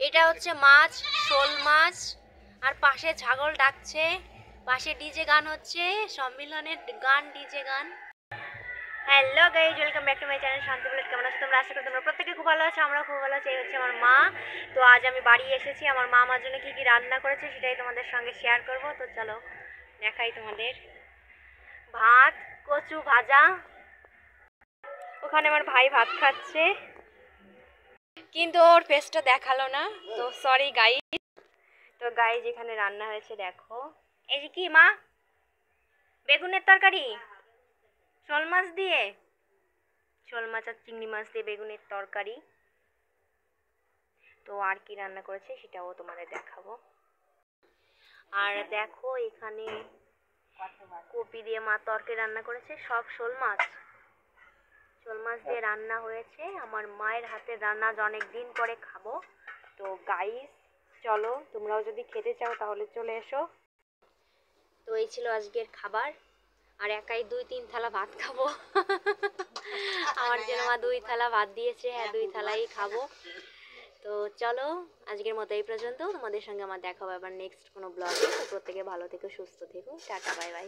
এটা হচ্ছে মাছ, শোল মাছ। আর পাশে ছাগল ডাকছে, পাশে ডিজে গান হচ্ছে, সম্মিলনের গান, ডিজে গান। Hello guys, welcome back to my channel শান্তি বুলেট। কেমন আছো তোমরা? আশা করি তোমরা প্রত্যেকে খুব ভালো আছো, আমরাও খুব ভালো আছি। এই হচ্ছে আমার মা। তো আজ আমি বাড়ি এসেছি, আমার মা আমার জন্য কী কী রান্না করেছে সেটাই তোমাদের সঙ্গে শেয়ার করব। তো চলো দেখাই তোমাদের। ভাত, কচু ভাজা, ওখানে আমার ভাই ভাত খাচ্ছে কিন্তু ওর ফেসটা দেখালো না, তো সরি গাইজ। তো গাইজ এখানে রান্না হয়েছে দেখো। এই যে কি মা? বেগুনের তরকারি শোল মাছ দিয়ে, শোল মাছ আর চিংড়ি মাছ দিয়ে বেগুনের তরকারি। তো আর কি রান্না করেছে সেটাও তোমাদের দেখাবো। আর দেখো এখানে কপি দিয়ে মা তরকারি রান্না করেছে, সব শোল মাছ দিয়ে রান্না হয়েছে। আমার মায়ের হাতের রান্না অনেক দিন পরে খাবো। তো গাইস চলো, তোমরাও যদি খেতে চাও তাহলে চলে এসো। তো এই ছিল আজকের খাবার। আর একাই 2-3 থালা ভাত খাবো। আমার জন্য মা 2 থালা ভাত দিয়েছে, হ্যাঁ 2 থালাই খাবো। তো চলো আজকের মতো এই পর্যন্ত। তোমাদের সঙ্গে আমার দেখা হবে আবার নেক্সট কোনো ব্লগে। তো প্রত্যেকে ভালো থেকো, সুস্থ থেকো, টাটা বাই বাই।